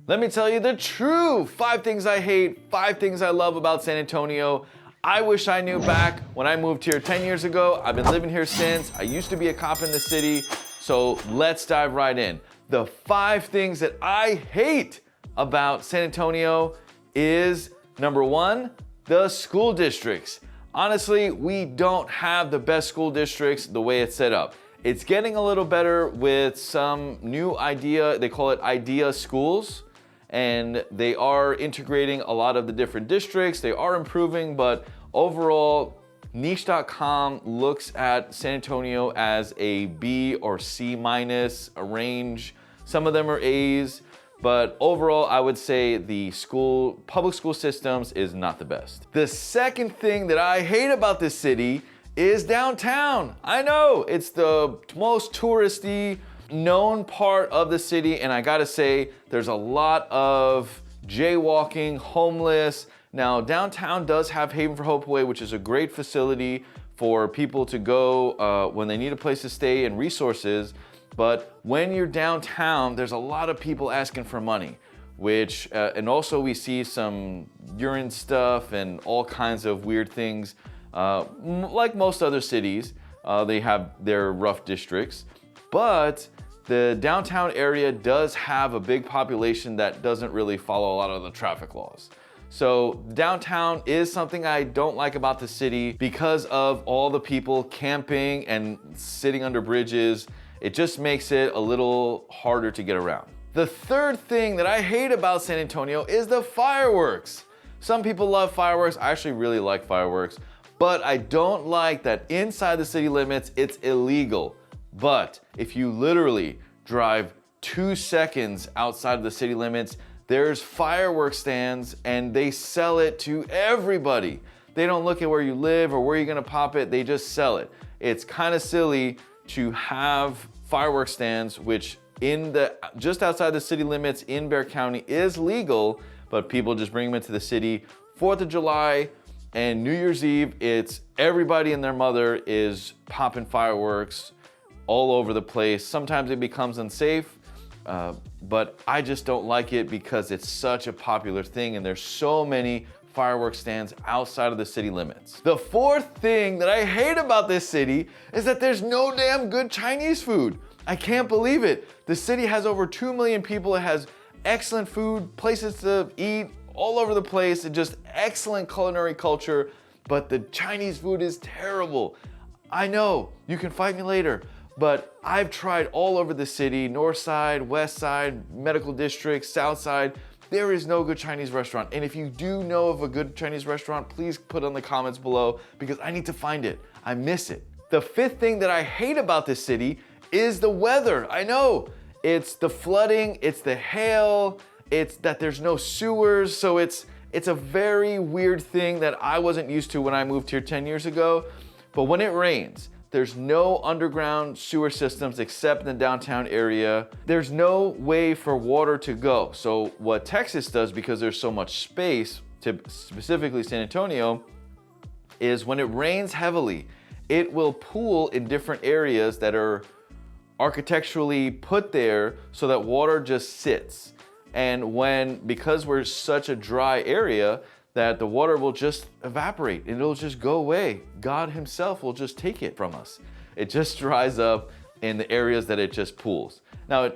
Let me tell you the true 5 things I hate, 5 things I love about San Antonio. I wish I knew back when I moved here 10 years ago. I've been living here since. I used to be a cop in the city. So let's dive right in. The 5 things that I hate about San Antonio is number 1, the school districts. Honestly, we don't have the best school districts the way it's set up. It's getting a little better with some new idea, they call it idea schools, and they are integrating a lot of the different districts. They are improving, but overall, niche.com looks at San Antonio as a B or C minus, a range. Some of them are A's. But overall, I would say the public school systems is not the best. The second thing that I hate about this city is downtown. I know it's the most touristy, known part of the city, and I gotta say, there's a lot of jaywalking, homeless. Now, downtown does have Haven for Hope Way, which is a great facility for people to go when they need a place to stay and resources. But when you're downtown, there's a lot of people asking for money, which, and also we see some urine stuff and all kinds of weird things. Like most other cities, they have their rough districts, but the downtown area does have a big population that doesn't really follow a lot of the traffic laws. So downtown is something I don't like about the city because of all the people camping and sitting under bridges. It just makes it a little harder to get around. The third thing that I hate about San Antonio is the fireworks. Some people love fireworks. I actually really like fireworks, but I don't like that inside the city limits, it's illegal. But if you literally drive 2 seconds outside of the city limits, there's fireworks stands and they sell it to everybody. They don't look at where you live or where you're gonna pop it, they just sell it. It's kind of silly to have fireworks stands, which just outside the city limits in Bexar County is legal, but people just bring them into the city. 4th of July and New Year's Eve, it's everybody and their mother is popping fireworks all over the place. Sometimes it becomes unsafe, but I just don't like it because it's such a popular thing and there's so many fireworks stands outside of the city limits. The 4th thing that I hate about this city is that there's no damn good Chinese food. I can't believe it. The city has over 2 million people. It has excellent food, places to eat all over the place, and just excellent culinary culture, but the Chinese food is terrible. I know, you can fight me later, but I've tried all over the city, north side, west side, medical district, south side. There is no good Chinese restaurant. And if you do know of a good Chinese restaurant, please put in the comments below because I need to find it. I miss it. The 5th thing that I hate about this city is the weather. I know, it's the flooding, it's the hail, it's that there's no sewers. So it's a very weird thing that I wasn't used to when I moved here 10 years ago. But when it rains, there's no underground sewer systems except in the downtown area. There's no way for water to go. So what Texas does, because there's so much space, specifically San Antonio, is when it rains heavily, it will pool in different areas that are architecturally put there so that water just sits. And because we're such a dry area, that the water will just evaporate and it'll just go away. God himself will just take it from us. It just dries up in the areas that it just pools. Now,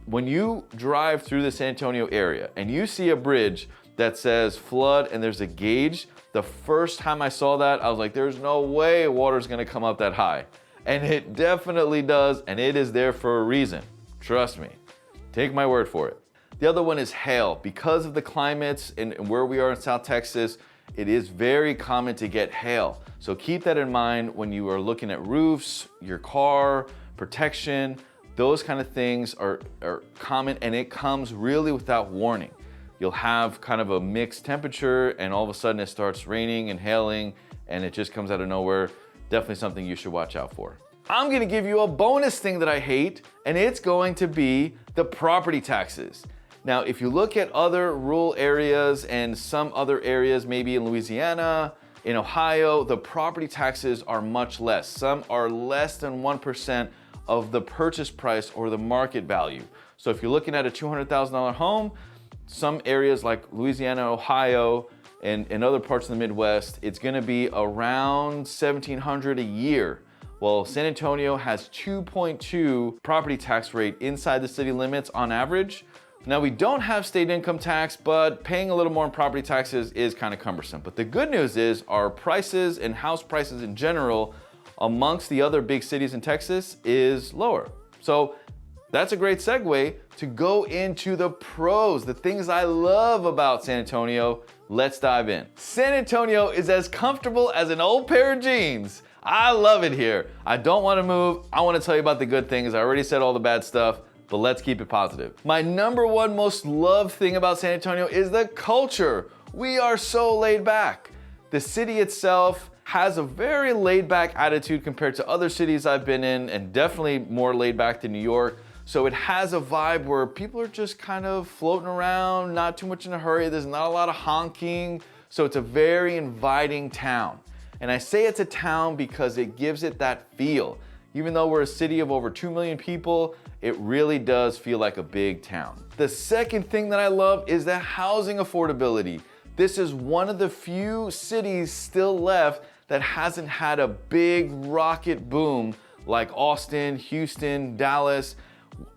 when you drive through the San Antonio area and you see a bridge that says flood and there's a gauge, the first time I saw that, I was like, there's no way water's gonna come up that high. And it definitely does, and it is there for a reason. Trust me, take my word for it. The other one is hail. Because of the climates and where we are in South Texas, it is very common to get hail. So keep that in mind when you are looking at roofs, your car, protection. Those kind of things are common, and it comes really without warning. You'll have kind of a mixed temperature and all of a sudden it starts raining and hailing and it just comes out of nowhere. Definitely something you should watch out for. I'm gonna give you a bonus thing that I hate, and it's going to be the property taxes. Now, if you look at other rural areas and some other areas, maybe in Louisiana, in Ohio, the property taxes are much less. Some are less than 1% of the purchase price or the market value. So if you're looking at a $200,000 home, some areas like Louisiana, Ohio, and other parts of the Midwest, it's gonna be around $1,700 a year. Well, San Antonio has 2.2 property tax rate inside the city limits on average. Now, we don't have state income tax, but paying a little more in property taxes is kind of cumbersome. But the good news is our prices and house prices in general amongst the other big cities in Texas is lower. So that's a great segue to go into the pros, the things I love about San Antonio. Let's dive in. San Antonio is as comfortable as an old pair of jeans. I love it here. I don't want to move. I want to tell you about the good things. I already said all the bad stuff, but let's keep it positive. My number one most loved thing about San Antonio is the culture. We are so laid back. The city itself has a very laid back attitude compared to other cities I've been in, and definitely more laid back than New York. So it has a vibe where people are just kind of floating around, not too much in a hurry. There's not a lot of honking. So it's a very inviting town. And I say it's a town because it gives it that feel. Even though we're a city of over 2 million people, it really does feel like a big town. The second thing that I love is the housing affordability. This is one of the few cities still left that hasn't had a big rocket boom like Austin, Houston, Dallas.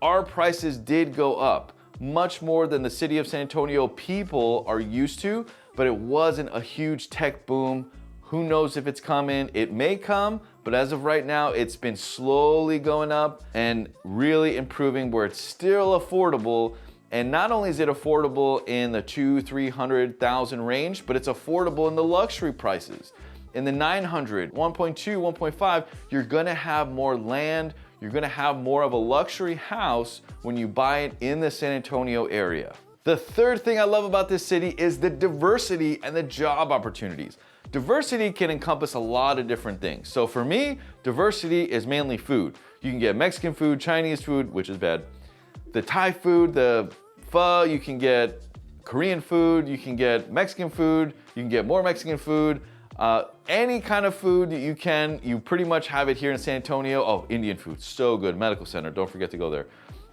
Our prices did go up, much more than the city of San Antonio people are used to, but it wasn't a huge tech boom. Who knows if it's coming? It may come, but as of right now, it's been slowly going up and really improving where it's still affordable. And not only is it affordable in the $200,000-300,000 range, but it's affordable in the luxury prices. In the 900, 1.2, 1.5, you're gonna have more land, you're gonna have more of a luxury house when you buy it in the San Antonio area. The third thing I love about this city is the diversity and the job opportunities. Diversity can encompass a lot of different things. So for me, diversity is mainly food. You can get Mexican food, Chinese food, which is bad, the Thai food, the pho, you can get Korean food, you can get Mexican food, you can get more Mexican food. Any kind of food that you pretty much have it here in San Antonio. Oh, Indian food, so good. Medical Center, don't forget to go there.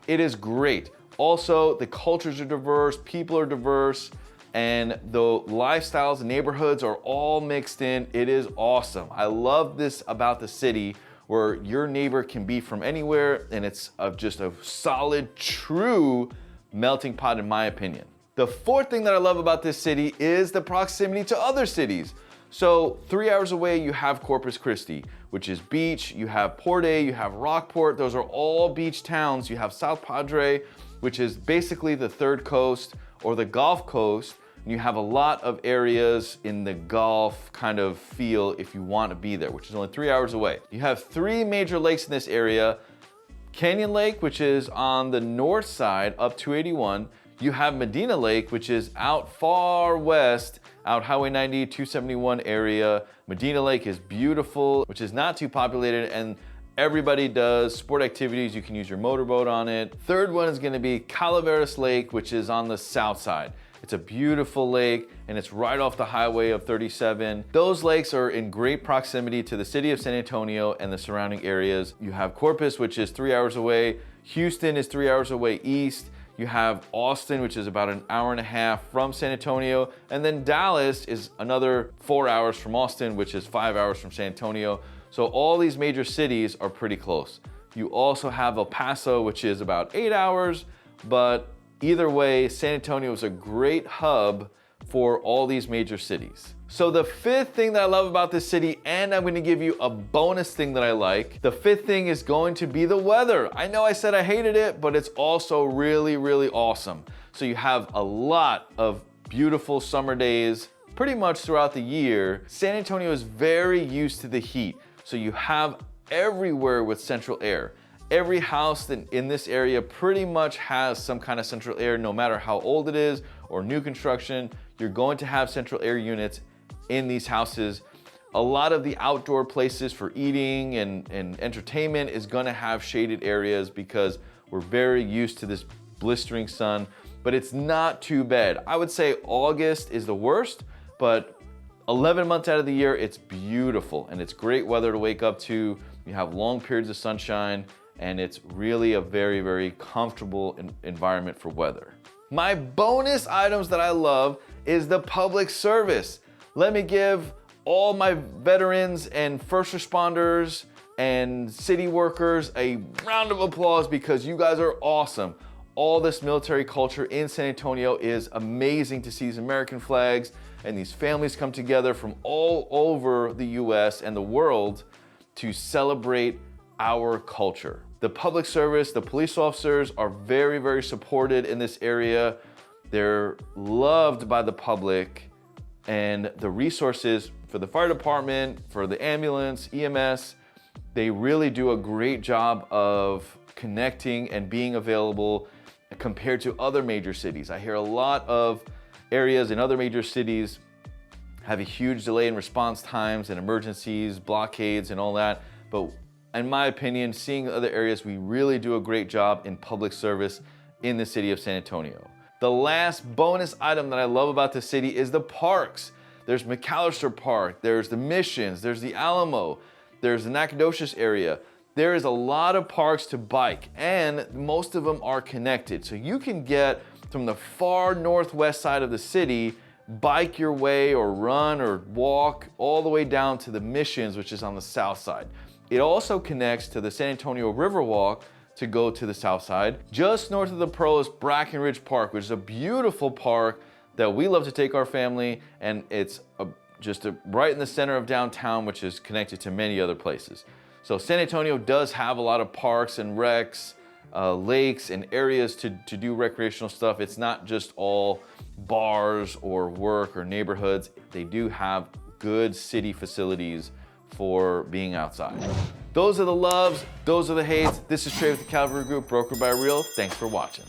It is great. Also, the cultures are diverse, people are diverse, and the lifestyles and neighborhoods are all mixed in. It is awesome. I love this about the city where your neighbor can be from anywhere, and it's just a solid, true melting pot in my opinion. The fourth thing that I love about this city is the proximity to other cities. So 3 hours away, you have Corpus Christi, which is beach. You have Port A, you have Rockport. Those are all beach towns. You have South Padre, which is basically the third coast or the Gulf Coast. And you have a lot of areas in the Gulf kind of feel if you want to be there, which is only 3 hours away. You have three major lakes in this area. Canyon Lake, which is on the north side up 281. You have Medina Lake, which is out far west, out Highway 90, 271 area. Medina Lake is beautiful, which is not too populated, and everybody does sport activities. You can use your motorboat on it. Third one is gonna be Calaveras Lake, which is on the south side. It's a beautiful lake, and it's right off the highway of 37. Those lakes are in great proximity to the city of San Antonio and the surrounding areas. You have Corpus, which is 3 hours away. Houston is 3 hours away east. You have Austin, which is about an hour and a half from San Antonio. And then Dallas is another 4 hours from Austin, which is 5 hours from San Antonio. So all these major cities are pretty close. You also have El Paso, which is about 8 hours, but either way, San Antonio is a great hub for all these major cities. So the fifth thing that I love about this city, and I'm gonna give you a bonus thing that I like, the fifth thing is going to be the weather. I know I said I hated it, but it's also really, really awesome. So you have a lot of beautiful summer days pretty much throughout the year. San Antonio is very used to the heat. So you have everywhere with central air. Every house in this area pretty much has some kind of central air, no matter how old it is or new construction. You're going to have central air units in these houses. A lot of the outdoor places for eating and entertainment is gonna have shaded areas because we're very used to this blistering sun, but it's not too bad. I would say August is the worst, but 11 months out of the year, it's beautiful and it's great weather to wake up to. You have long periods of sunshine, and it's really a very, very comfortable environment for weather. My bonus items that I love is the public service. Let me give all my veterans and first responders and city workers a round of applause because you guys are awesome. All this military culture in San Antonio is amazing to see these American flags and these families come together from all over the US and the world to celebrate our culture. The public service, the police officers are very, very supported in this area. They're loved by the public, and the resources for the fire department, for the ambulance, EMS, they really do a great job of connecting and being available compared to other major cities. I hear a lot of areas in other major cities have a huge delay in response times and emergencies, blockades and all that. But in my opinion, seeing other areas, we really do a great job in public service in the city of San Antonio. The last bonus item that I love about the city is the parks. There's McAllister Park, there's the Missions, there's the Alamo, there's the Nacogdoches area. There is a lot of parks to bike, and most of them are connected. So you can get from the far northwest side of the city, bike your way or run or walk all the way down to the Missions, which is on the south side. It also connects to the San Antonio Riverwalk to go to the south side. Just north of the Pearl is Brackenridge Park, which is a beautiful park that we love to take our family, and it's right in the center of downtown, which is connected to many other places. So San Antonio does have a lot of parks and recs, lakes and areas to do recreational stuff. It's not just all bars or work or neighborhoods. They do have good city facilities for being outside. Those are the loves, those are the hates. This is Trey with the Cavalry Group, brokered by Real. Thanks for watching.